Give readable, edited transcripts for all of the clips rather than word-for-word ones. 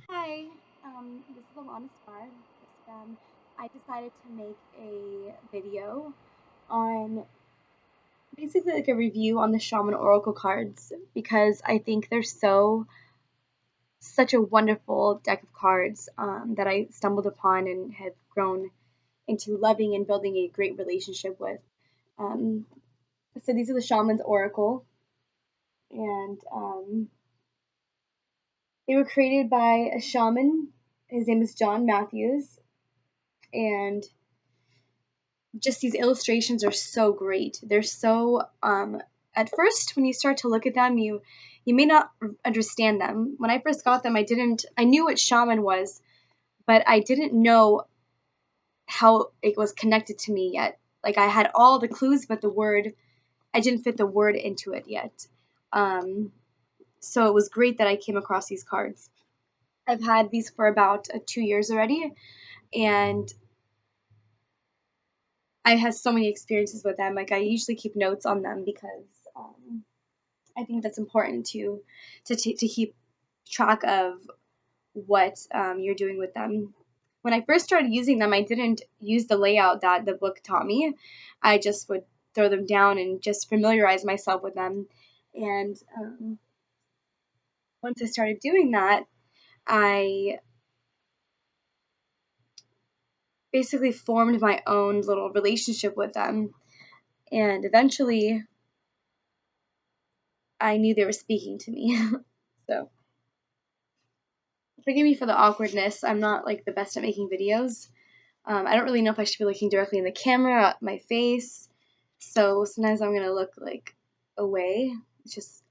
Hi, this is Alana Star. I decided to make a video on basically like a review on the Shaman Oracle cards because I think they're such a wonderful deck of cards that I stumbled upon and have grown into loving and building a great relationship with. Um, so these are the Shaman's Oracle, and they were created by a shaman. His name is John Matthews, and just these illustrations are so great. They're so at first when you start to look at them, you may not understand them. When I first got them, I knew what shaman was, but I didn't know how it was connected to me yet. Like I had all the clues, but the word I didn't fit the word into it yet. Um, so it was great that I came across these cards. I've had these for about 2 years already, and I have so many experiences with them. Like I usually keep notes on them because I think that's important to keep track of what you're doing with them. When I first started using them, I didn't use the layout that the book taught me. I just would throw them down and just familiarize myself with them. And once I started doing that, I basically formed my own little relationship with them. And eventually, I knew they were speaking to me. So forgive me for the awkwardness. I'm not like the best at making videos. I don't really know if I should be looking directly in the camera at my face. So sometimes I'm gonna look like away. It's just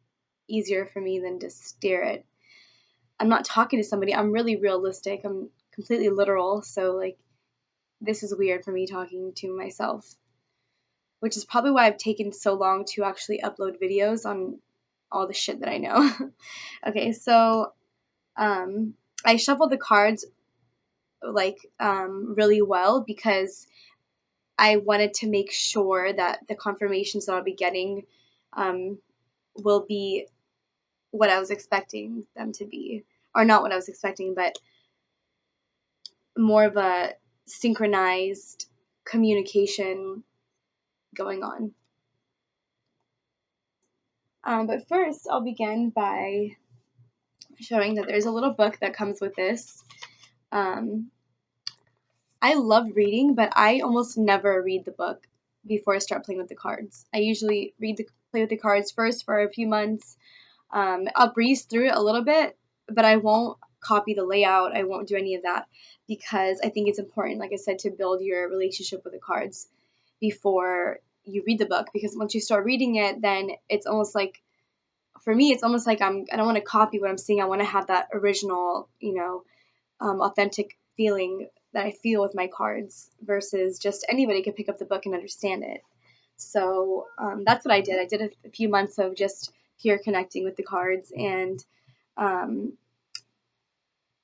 easier for me than to stare at. I'm not talking to somebody. I'm really realistic. I'm completely literal. So like this is weird for me talking to myself, which is probably why I've taken so long to actually upload videos on all the shit that I know. Okay, so um, I shuffled the cards like really well because I wanted to make sure that the confirmations that I'll be getting um, will be what I was expecting them to be, or not what I was expecting, but more of a synchronized communication going on. But first, I'll begin by showing that there's a little book that comes with this. Um, I love reading, but I almost never read the book before I start playing with the cards. I usually play with the cards first for a few months. I'll breeze through it a little bit, but I won't copy the layout. I won't do any of that because I think it's important, like I said, to build your relationship with the cards before you read the book. Because once you start reading it, then it's almost like, for me, it's almost like I don't want to copy what I'm seeing. I want to have that original, authentic feeling that I feel with my cards versus just anybody could pick up the book and understand it. So that's what I did. I did a few months of just pure connecting with the cards, and um,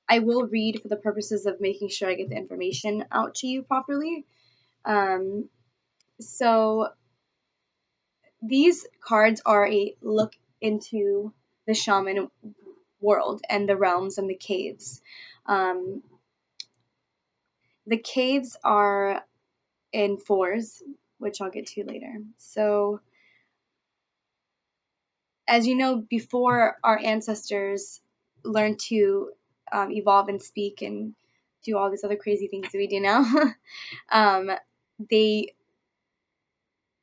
I will read for the purposes of making sure I get the information out to you properly. Um, so these cards are a look into the shaman world and the realms and the caves. Um, the caves are in fours, which I'll get to later. So, as you know, before our ancestors learned to evolve and speak and do all these other crazy things that we do now, um, they,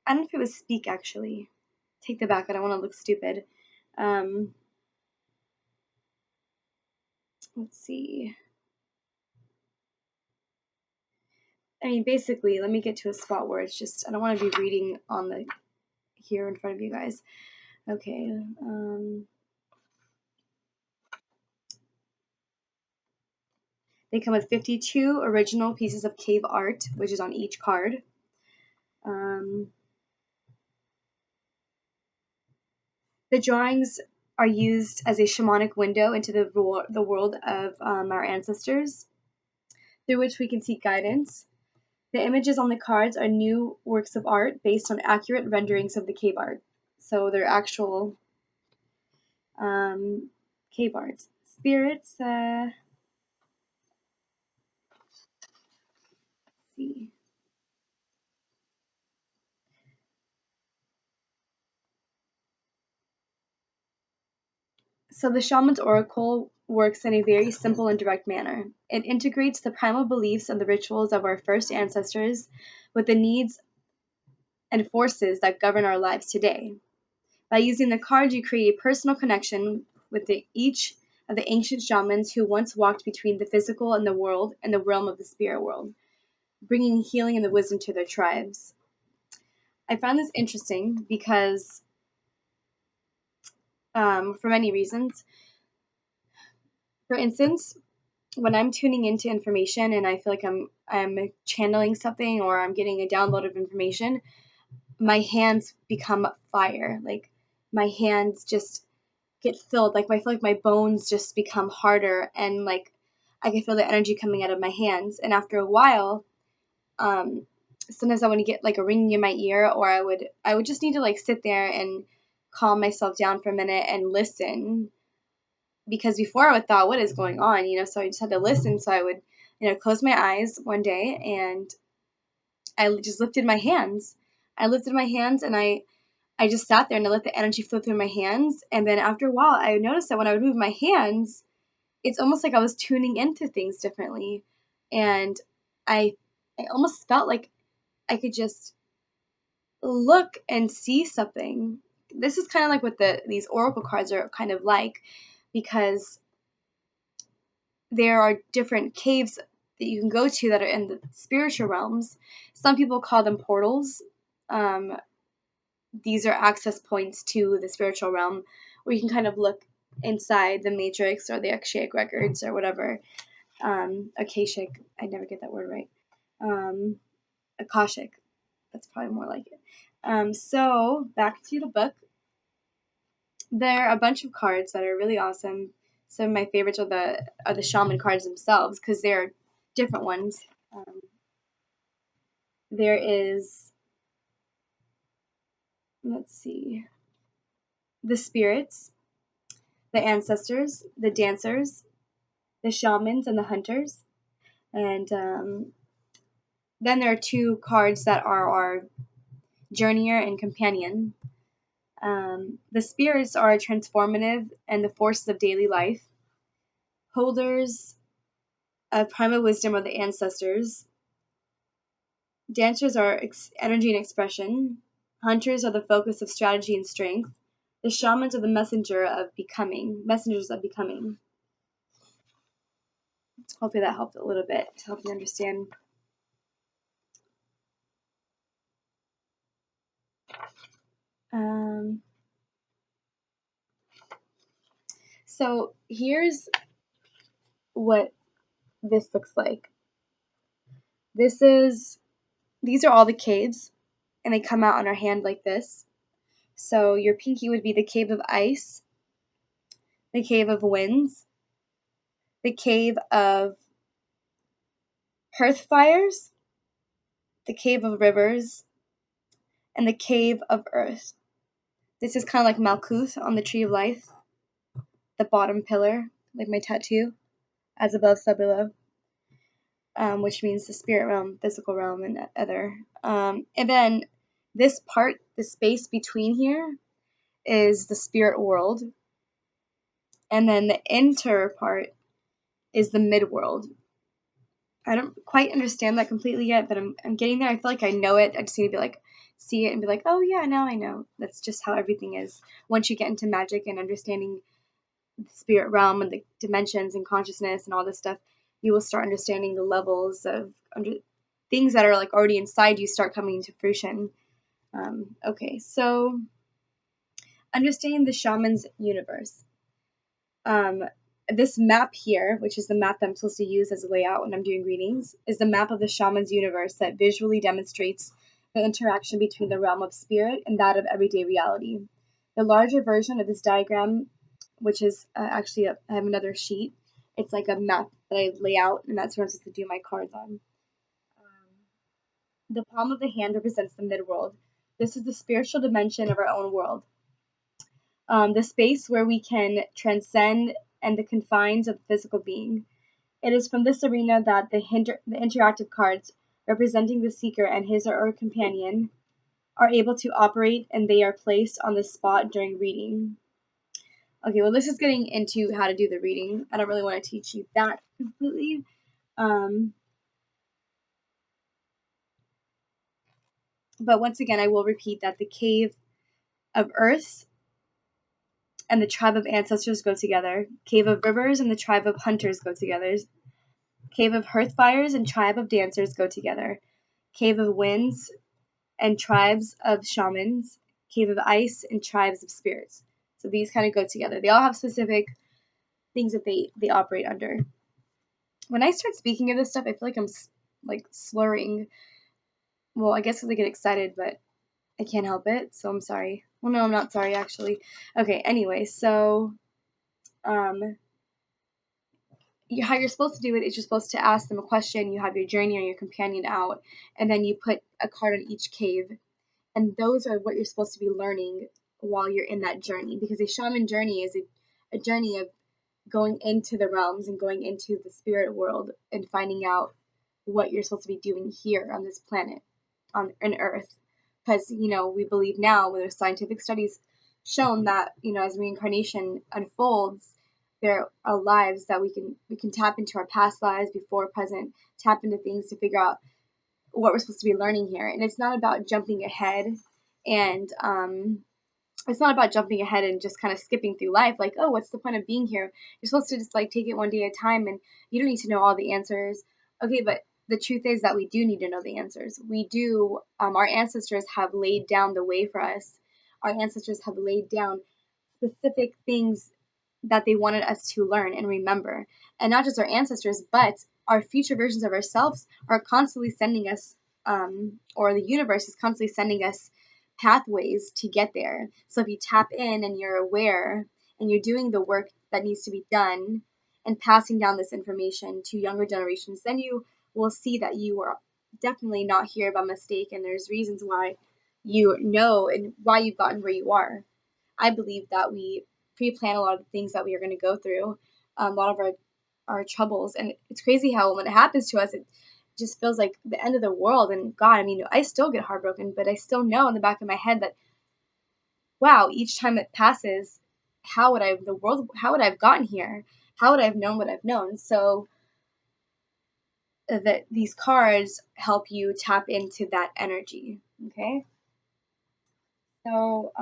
I don't know if it was speak actually. Take the back, I don't want to look stupid. Um, let's see. I mean, basically, let me get to a spot where it's just, I don't want to be reading on the here in front of you guys. Okay. They come with 52 original pieces of cave art, which is on each card. Um, the drawings are used as a shamanic window into the world of our ancestors, through which we can seek guidance. The images on the cards are new works of art based on accurate renderings of the cave art. So they're actual cave arts. Spirits. see. So the shaman's oracle works in a very simple and direct manner. It integrates the primal beliefs and the rituals of our first ancestors with the needs and forces that govern our lives today. By using the cards, you create a personal connection with each of the ancient shamans who once walked between the physical and the world and the realm of the spirit world, bringing healing and the wisdom to their tribes. I found this interesting because, for many reasons. For instance, when I'm tuning into information and I feel like I'm channeling something or I'm getting a download of information, my hands become fire. Like my hands just get filled. Like I feel like my bones just become harder and like I can feel the energy coming out of my hands. And after a while, um, sometimes I want to get like a ringing in my ear, or I would just need to like sit there and calm myself down for a minute and listen, because before I would thought, what is going on, so I just had to listen. So I would, close my eyes one day and I just lifted my hands. And I just sat there and I let the energy flow through my hands. And then after a while, I noticed that when I would move my hands, it's almost like I was tuning into things differently. And I, I almost felt like I could just look and see something. This is kind of like what these oracle cards are kind of like, because there are different caves that you can go to that are in the spiritual realms. Some people call them portals. Um, these are access points to the spiritual realm where you can kind of look inside the matrix or the Akashic records or whatever. Akashic, I never get that word right. Akashic, that's probably more like it. So back to the book. There are a bunch of cards that are really awesome. Some of my favorites are the shaman cards themselves because they're different ones. Um, there is, let's see, the spirits, the ancestors, the dancers, the shamans, and the hunters. And then there are two cards that are our journeyer and companion. The spirits are transformative and the forces of daily life. Holders of primal wisdom are the ancestors. Dancers are energy and expression. Hunters are the focus of strategy and strength. The shamans are the messengers of becoming. Hopefully that helped a little bit to help you understand. Um, so here's what this looks like. These are all the caves, and they come out on our hand like this. So your pinky would be the cave of ice, the cave of winds, the cave of hearth fires, the cave of rivers, and the cave of earth. This is kind of like Malkuth on the Tree of Life, the bottom pillar, like my tattoo, as above, so below, which means the spirit realm, physical realm, and other. And then this part, the space between here, is the spirit world, and then the inter part is the mid world. I don't quite understand that completely yet, but I'm getting there. I feel like I know it. I just need to be like, see it and be like, oh yeah, now I know. That's just how everything is. Once you get into magic and understanding the spirit realm and the dimensions and consciousness and all this stuff, you will start understanding the levels of things that are like already inside you start coming into fruition. Okay, so understanding the shaman's universe. Um, this map here, which is the map that I'm supposed to use as a layout when I'm doing readings, is the map of the shaman's universe that visually demonstrates the interaction between the realm of spirit and that of everyday reality. The larger version of this diagram, which is I have another sheet. It's like a map that I lay out, and that's where I'm supposed to do my cards on. The palm of the hand represents the midworld. This is the spiritual dimension of our own world. The space where we can transcend and the confines of the physical being. It is from this arena that the interactive cards representing the seeker and his or her companion, are able to operate and they are placed on the spot during reading. Okay, well, this is getting into how to do the reading. I don't really want to teach you that completely. Um, but once again, I will repeat that the cave of earths and the tribe of ancestors go together. Cave of rivers and the tribe of hunters go together. Cave of hearth fires and tribe of dancers go together. Cave of winds and tribes of shamans. Cave of ice and tribes of spirits. So these kind of go together. They all have specific things that they operate under. When I start speaking of this stuff, I feel like I'm like slurring. Well, I guess because I get excited, but I can't help it. So I'm sorry. Well, no, I'm not sorry actually. Okay. Anyway, so um, how you're supposed to do it is you're supposed to ask them a question. You have your journey or your companion out, and then you put a card on each cave, and those are what you're supposed to be learning while you're in that journey. Because a shaman journey is a journey of going into the realms and going into the spirit world and finding out what you're supposed to be doing here on this planet, on Earth. Because we believe now, with scientific studies shown that as reincarnation unfolds, there are lives that we can tap into our past lives, before, present, tap into things to figure out what we're supposed to be learning here. And it's not about jumping ahead and it's not about jumping ahead and just kind of skipping through life like, oh, what's the point of being here? You're supposed to just like take it one day at a time, and you don't need to know all the answers. Okay, but the truth is that we do need to know the answers. We do. Our ancestors have laid down the way for us. Our ancestors have laid down specific things that they wanted us to learn and remember. And not just our ancestors, but our future versions of ourselves are constantly sending us, or the universe is constantly sending us pathways to get there. So if you tap in and you're aware and you're doing the work that needs to be done and passing down this information to younger generations, then you will see that you are definitely not here by mistake, and there's reasons why you know and why you've gotten where you are. I believe that we pre-plan a lot of the things that we are going to go through, a lot of our troubles, and it's crazy how when it happens to us, it just feels like the end of the world. And God, I mean, I still get heartbroken, but I still know in the back of my head that wow, each time it passes, how would I have gotten here? How would I have known what I've known? So that these cards help you tap into that energy. Okay, so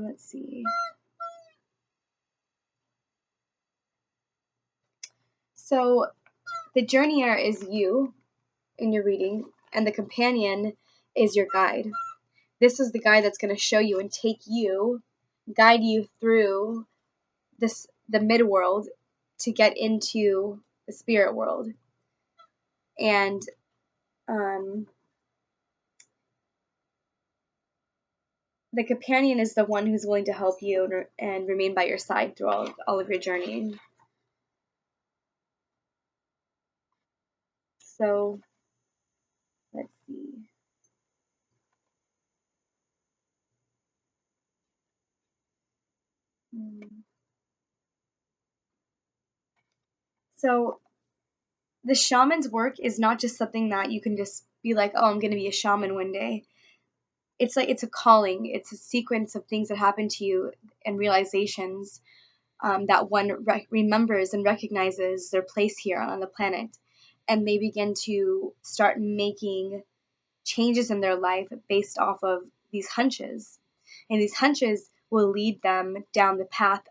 let's see. So the journeyer is you in your reading, and the companion is your guide. This is the guide that's going to show you and take you, guide you through the mid world to get into the spirit world. And um, the companion is the one who's willing to help you and remain by your side through all of your journey. So let's see. Hmm. So the shaman's work is not just something that you can just be like, oh, I'm going to be a shaman one day. It's like it's a calling. It's a sequence of things that happen to you and realizations that one remembers and recognizes their place here on the planet, and they begin to start making changes in their life based off of these hunches, and these hunches will lead them down the path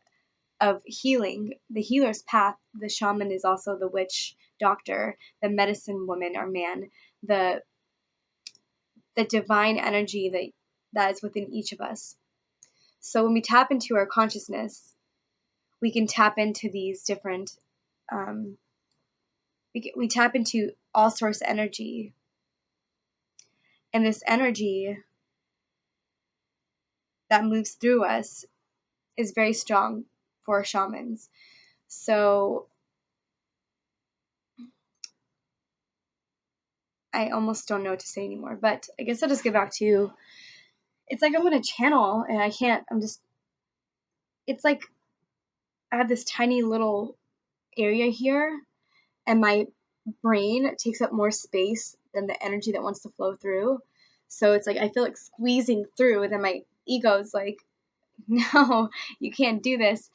of healing, the healer's path. The shaman is also the witch doctor, the medicine woman or man, the divine energy that is within each of us. So when we tap into our consciousness, we can tap into these different, um, we tap into all source energy. And this energy that moves through us is very strong for shamans. So I almost don't know what to say anymore, but I guess I'll just get back to it's like I'm in a channel and I can't. It's like I have this tiny little area here, and my brain takes up more space than the energy that wants to flow through. So it's like I feel like squeezing through, and then my ego's like, no, you can't do this.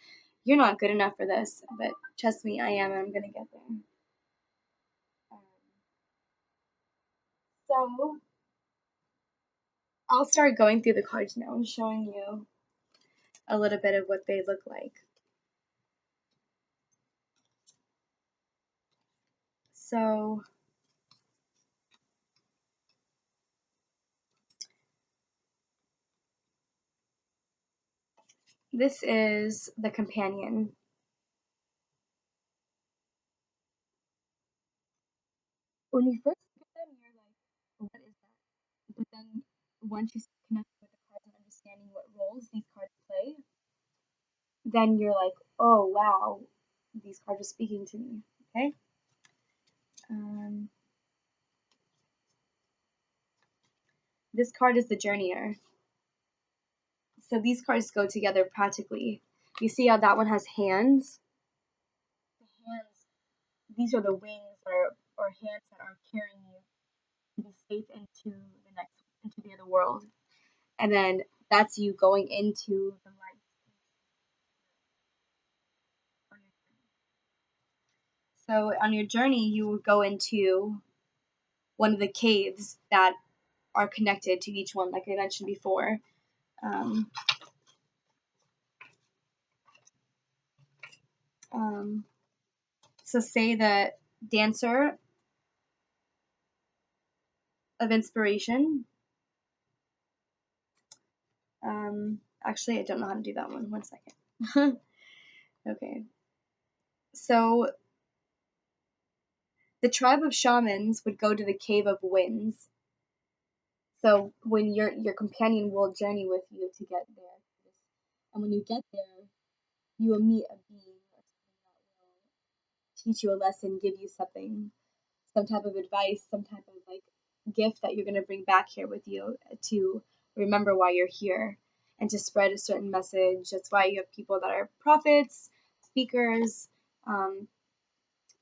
You're not good enough for this. But trust me, I am, and I'm gonna get there. Um, so I'll start going through the cards now and showing you a little bit of what they look like. So this is the companion. When you first look at them, you're like, what is that? But then once you connect with the cards and understanding what roles these cards play, then you're like, oh wow, these cards are speaking to me. Okay. Um, this card is the journeyer. So these cards go together practically. You see how that one has hands? The hands, these are the wings or hands that are carrying you to be safe into the other world. And then that's you going into the light. So on your journey, you will go into one of the caves that are connected to each one, like I mentioned before. Um, um, so say that dancer of inspiration. Actually, I don't know how to do that one. 1 second. Okay. So the tribe of shamans would go to the cave of winds. So when your companion will journey with you to get there, and when you get there, you will meet a being or something that will teach you a lesson, give you something, some type of advice, some type of like gift that you're going to bring back here with you to remember why you're here and to spread a certain message. That's why you have people that are prophets, speakers, um,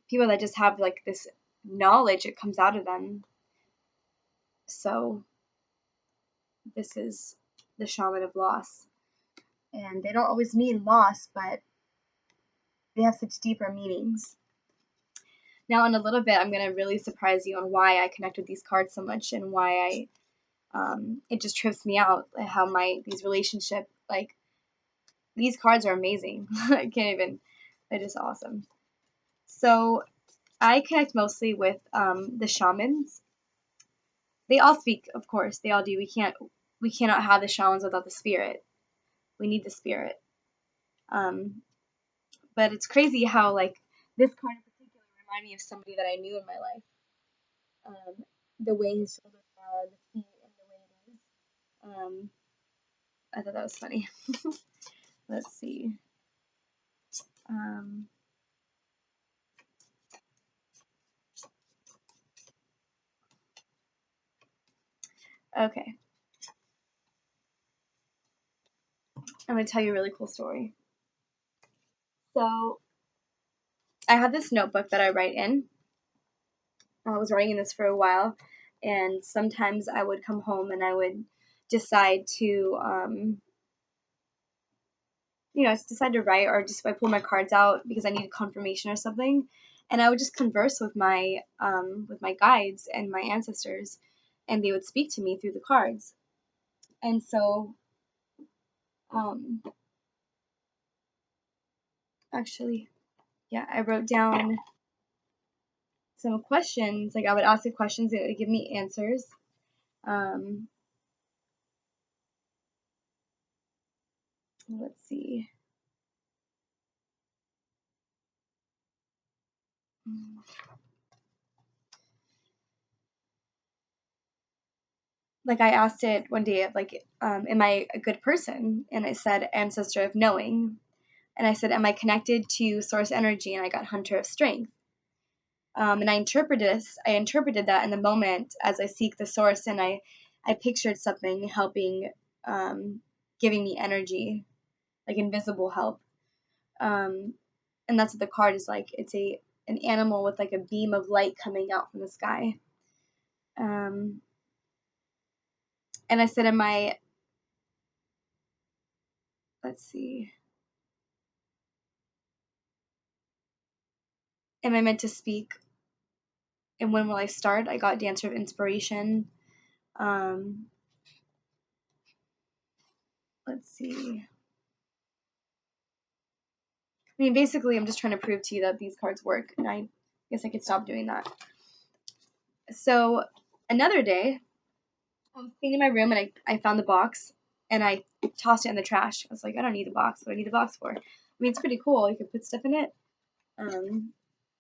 people that just have like this knowledge that comes out of them. So this is the shaman of loss. And they don't always mean loss, but they have such deeper meanings. Now, in a little bit, I'm going to really surprise you on why I connect with these cards so much and why it just trips me out how these relationship, like, these cards are amazing. I can't even, they're just awesome. So I connect mostly with the shamans. They all speak, of course, they all do. We cannot have the shamans without the spirit. We need the spirit. Um, but it's crazy how like this card in particular reminded me of somebody that I knew in my life. Um, the way his shoulders are, the feet, and the way it is. I thought that was funny. Let's see. Um, okay, I'm gonna tell you a really cool story. So I have this notebook that I write in. I was writing in this for a while, and sometimes I would come home and I would decide to, decide to write, or just I pull my cards out because I needed confirmation or something, and I would just converse with my guides and my ancestors, and they would speak to me through the cards. And so, um, actually, yeah, I wrote down some questions. Like I would ask the questions, it would give me answers. Um, let's see. Like I asked it one day, like, am I a good person? And I said ancestor of knowing. And I said, am I connected to source energy? And I got hunter of strength. And I interpreted that in the moment as I seek the source, and I pictured something helping giving me energy, like invisible help. And that's what the card is like. It's an animal with like a beam of light coming out from the sky. And I said, let's see, am I meant to speak? And when will I start? I got Dancer of Inspiration. Let's see. I mean, basically, I'm just trying to prove to you that these cards work, and I guess I could stop doing that. So, another day, I was cleaning my room, and I found the box, and I tossed it in the trash. I was like, I don't need the box. What do I need the box for? I mean, it's pretty cool. You can put stuff in it.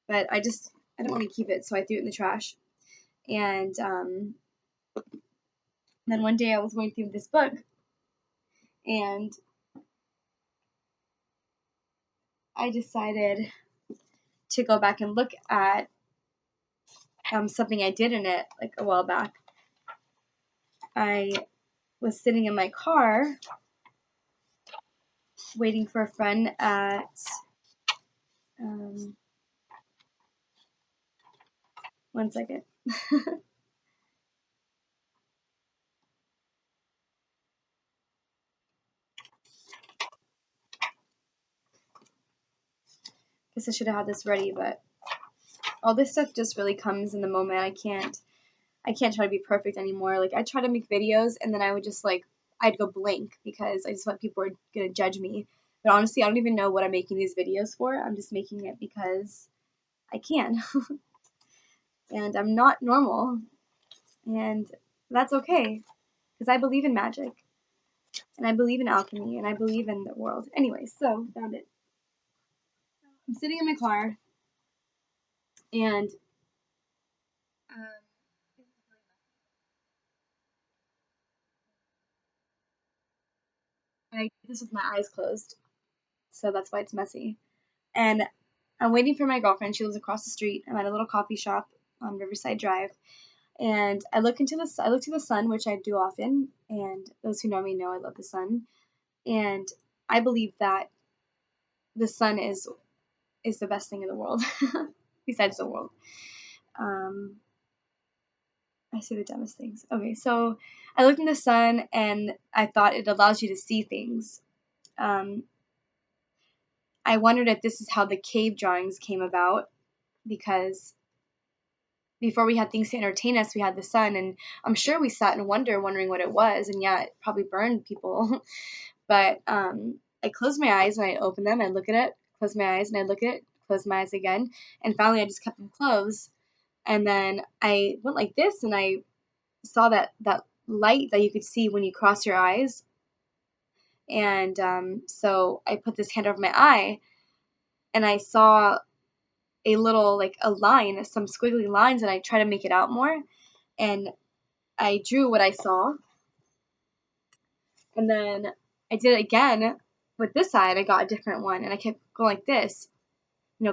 But I don't want to keep it, so I threw it in the trash. And then one day I was going through this book, and I decided to go back and look at something I did in it like a while back. I was sitting in my car waiting for a friend at one second. Guess I should have had this ready, but all this stuff just really comes in the moment. I can't try to be perfect anymore. Like I try to make videos and then I would just like I'd go blank because I just thought people were gonna judge me. But honestly, I don't even know what I'm making these videos for. I'm just making it because I can. And I'm not normal. And that's okay. Because I believe in magic. And I believe in alchemy. And I believe in the world. Anyway, so found it. I'm sitting in my car. And I did this with my eyes closed. So that's why it's messy. And I'm waiting for my girlfriend. She lives across the street. I'm at a little coffee shop on Riverside Drive. And I look to the sun, which I do often. And those who know me know I love the sun. And I believe that the sun is the best thing in the world, besides the world. Um, I say the dumbest things. Okay, so I looked in the sun and I thought it allows you to see things. Um, I wondered if this is how the cave drawings came about because before we had things to entertain us, we had the sun, and I'm sure we sat in wonder, wondering what it was, and yeah, it probably burned people. But I closed my eyes and I opened them. I look at it, close my eyes, and I look at it, close my eyes again, and finally I just kept them closed. And then I went like this, and I saw that light that you could see when you cross your eyes. And so I put this hand over my eye, and I saw a little like a line, some squiggly lines, and I tried to make it out more. And I drew what I saw, and then I did it again with this eye, and I got a different one, and I kept going like this,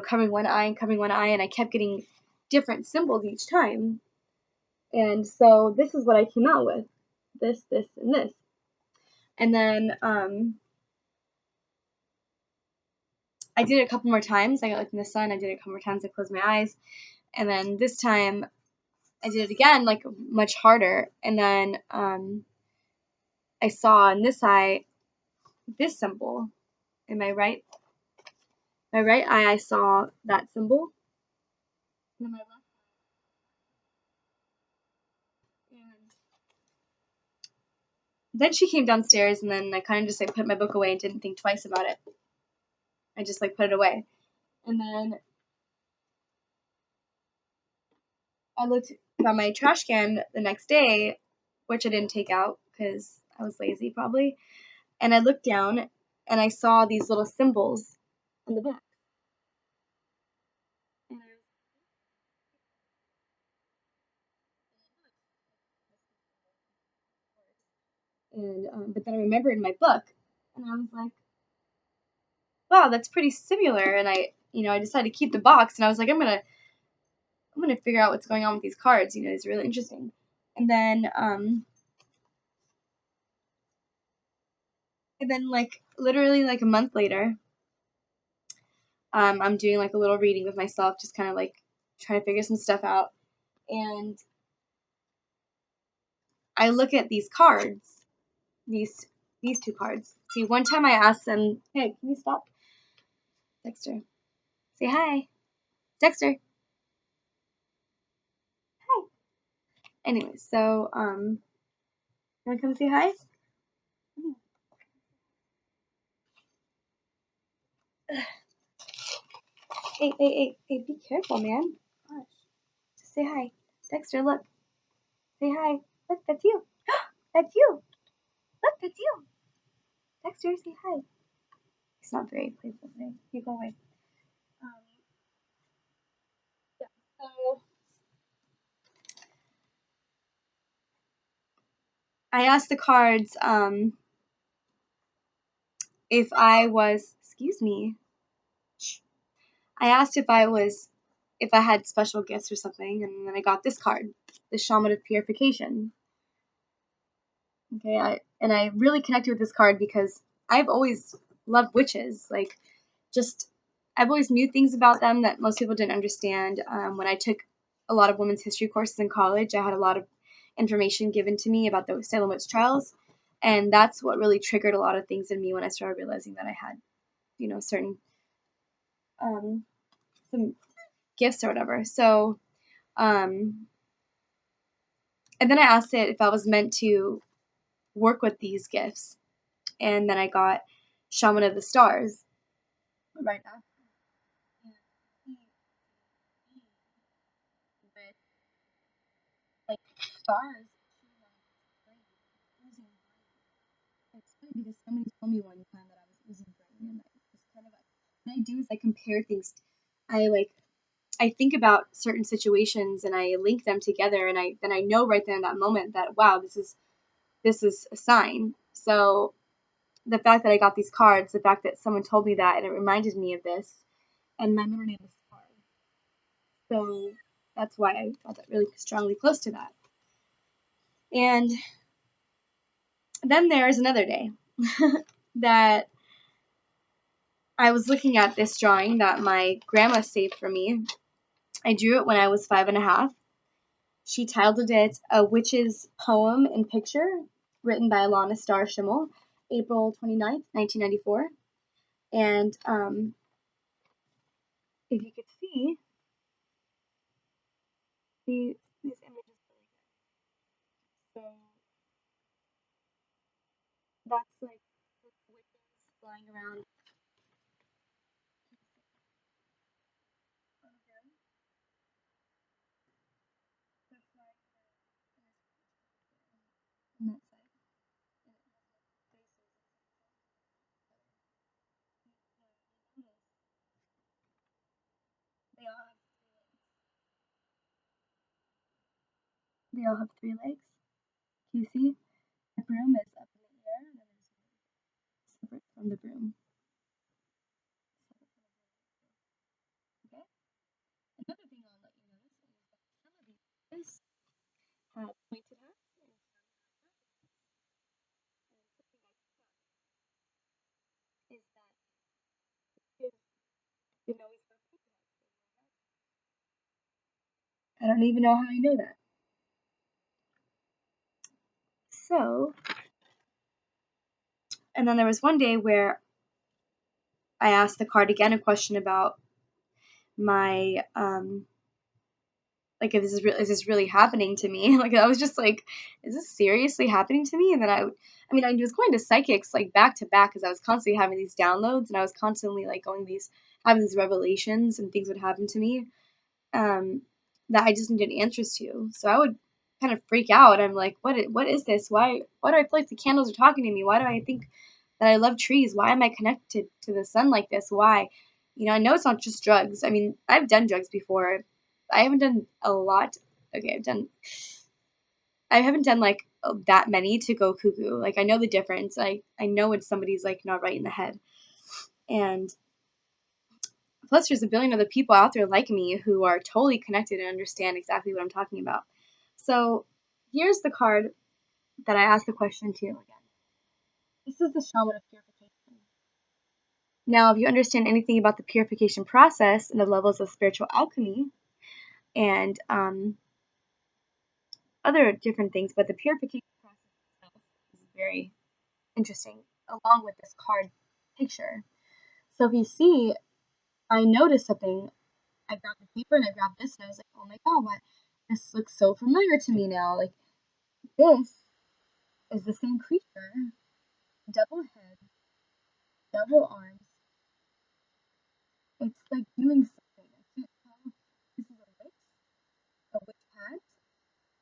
covering one eye and covering one eye, and I kept getting different symbols each time. And so this is what I came out with, this, and this. And then I did it a couple more times. I got like in the sun. I did it a couple more times. I closed my eyes, and then this time I did it again, like much harder. And then I saw in this eye this symbol. In my right eye, I saw that symbol. And in my left, and then she came downstairs, and then I kind of just like put my book away and didn't think twice about it. I just like put it away, and then I looked at my trash can the next day, which I didn't take out because I was lazy probably. And I looked down and I saw these little symbols on the back. And but then I remembered in my book, and I was like, "Wow, that's pretty similar." And I decided to keep the box, and I was like, I'm gonna figure out what's going on with these cards. It's really interesting. And then And then like literally like a month later, I'm doing like a little reading with myself, just kind of like trying to figure some stuff out. And I look at these cards, these these two cards. See, one time I asked them, "Hey, can you stop, Dexter? Say hi, Dexter. Hi." Anyway, so you wanna come say hi? Hey, be careful, man. Gosh, just say hi, Dexter. Look, say hi. Look, that's you. That's you. Look, that's you. Dexter, say hi. He's not very playful today. You go away. Um, yeah. So I asked the cards if I was. Excuse me. I asked if I had special gifts or something, and then I got this card, the Shaman of Purification. Okay, I really connected with this card because I've always loved witches. Like, just I've always knew things about them that most people didn't understand. When I took a lot of women's history courses in college, I had a lot of information given to me about the Salem witch trials, and that's what really triggered a lot of things in me when I started realizing that I had, certain um, some gifts or whatever. So, um, and then I asked it if I was meant to work with these gifts, and then I got Shaman of the Stars right now. And he with like stars oozing brain. It's funny because somebody told me one time that I was oozing brain, and I just kind of what I do is I compare things. I like I think about certain situations and I link them together, and I know right then in that moment that wow, this is a sign. So the fact that I got these cards, the fact that someone told me that, and it reminded me of this, and my middle name is Star. So that's why I felt that really strongly close to that. And then there's another day that I was looking at this drawing that my grandma saved for me. I drew it when I was 5.5. She titled it A Witch's Poem and Picture, written by Alana Starr Schimmel, April 29th, 1994. And if you could see, these images really good. So that's like witches flying around on a broom. They're flying on that side. And it has like faces and notice they all have they all have 3 legs. Can you see? The broom is up in the air and then there's separate from the broom. Okay? Another thing I'll let you notice is that some of these witches have pointed hats and something I is that kids didn't always wear pointed hats. I don't even know how I know that. So, and then there was one day where I asked the card again a question about my like if is this really happening to me? Like I was just like, is this seriously happening to me? And then I mean I was going to psychics like back to back because I was constantly having these downloads and I was constantly like going these having these revelations and things would happen to me um that I just needed answers to. So I would kind of freak out. I'm like, what is this? Why do I feel like the candles are talking to me? Why do I think that I love trees? Why am I connected to the sun like this? Why? I know it's not just drugs. I mean, I've done drugs before. I haven't done a lot. Okay, I haven't done like that many to go cuckoo. Like I know the difference. I know when somebody's like not right in the head. And plus there's a billion other people out there like me who are totally connected and understand exactly what I'm talking about. So, here's the card that I asked the question to again. This This is the Shaman of purification. Now, if you understand anything about the purification process and the levels of spiritual alchemy and other different things, but the purification process itself is very interesting, along with this card picture. So if you see, I noticed something. I grabbed the paper and I grabbed this, and I was like, oh my god, what? This looks so familiar to me now. Like, this is the same creature, double head, double arms. It's like doing something. I can't tell if this is a witch hat.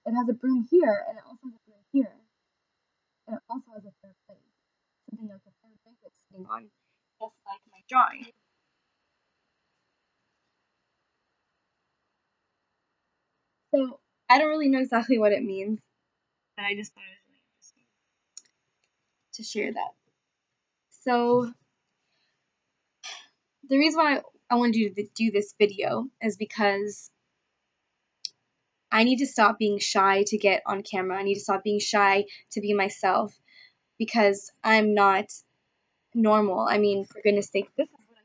It has a broom here, and it also has a broom here, and it also has a third leg, something like a third leg it's sitting on, just like my drawing. So I don't really know exactly what it means, but I just thought it was really interesting to share that. So the reason why I wanted to do this video is because I need to stop being shy to get on camera. I need to stop being shy to be myself because I'm not normal. I mean, for goodness sake, this is what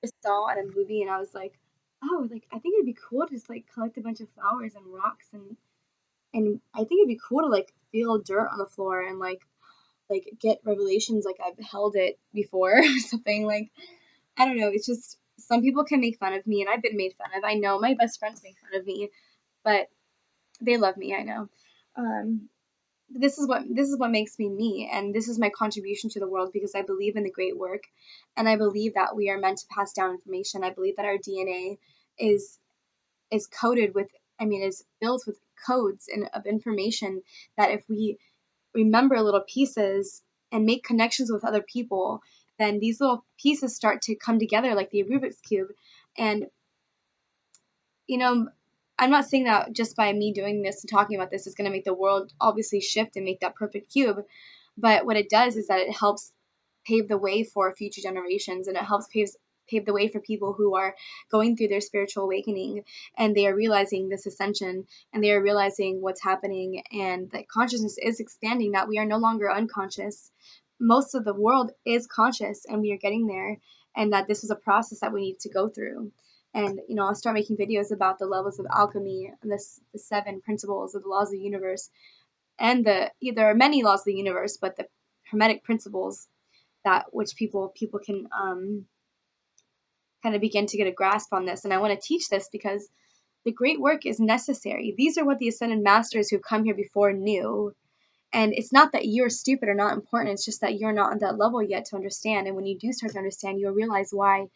I just saw at a movie, and I was like, oh, like I think it'd be cool to just like collect a bunch of flowers and rocks, and I think it'd be cool to like feel dirt on the floor and like get revelations like I've held it before or something. Like I don't know. It's just some people can make fun of me, and I've been made fun of. I know my best friends make fun of me, but they love me. I know. Um, this is what makes me me, and this is my contribution to the world because I believe in the great work, and I believe that we are meant to pass down information. I believe that our DNA is is coded with. I mean, is built with codes and of information that if we remember little pieces and make connections with other people, then these little pieces start to come together like the Rubik's Cube. And, you know, I'm not saying that just by me doing this and talking about this is going to make the world obviously shift and make that perfect cube. But what it does is that it helps pave the way for future generations, and it helps pave the way for people who are going through their spiritual awakening, and they are realizing this ascension, and they are realizing what's happening, and that consciousness is expanding, that we are no longer unconscious. Most of the world is conscious, and we are getting there, and that this is a process that we need to go through. And I'll start making videos about the levels of alchemy and the seven principles of the laws of the universe, and there are many laws of the universe, but the hermetic principles that which people can kind of begin to get a grasp on this. And I want to teach this because the great work is necessary. These are what the ascended masters who come here before knew. And it's not that you're stupid or not important. It's just that you're not on that level yet to understand. And when you do start to understand, you'll realize why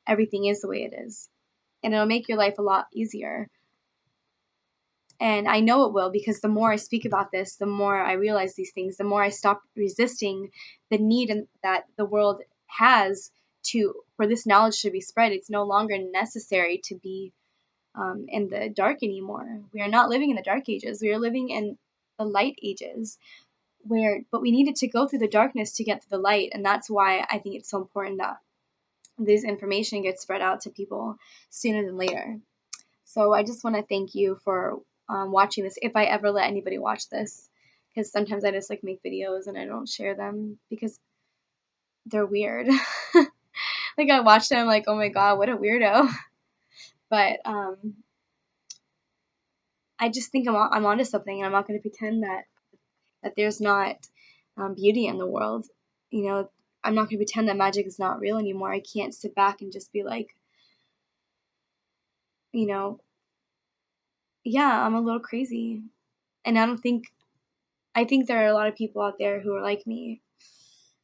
everything is the way it is. And it'll make your life a lot easier. And I know it will, because the more I speak about this, the more I realize these things, the more I stop resisting the need that the world has for this knowledge to be spread. It's no longer necessary to be in the dark anymore. We are not living in the dark ages. We are living in the light ages, but we needed to go through the darkness to get to the light. And that's why I think it's so important that this information gets spread out to people sooner than later. So I just want to thank you for watching this. If I ever let anybody watch this, because sometimes I just like make videos and I don't share them because they're weird. Like I watch them, I'm like, oh my god, what a weirdo. But I just think I'm onto something, and I'm not going to pretend that there's not beauty in the world. I'm not going to pretend that magic is not real anymore. I can't sit back and just be like, you know, yeah, I'm a little crazy, and I think there are a lot of people out there who are like me.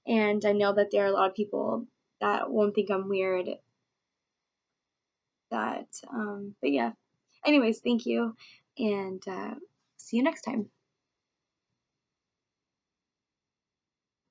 And I know that there are a lot of people that won't think I'm weird. But yeah. Anyways, thank you. And see you next time.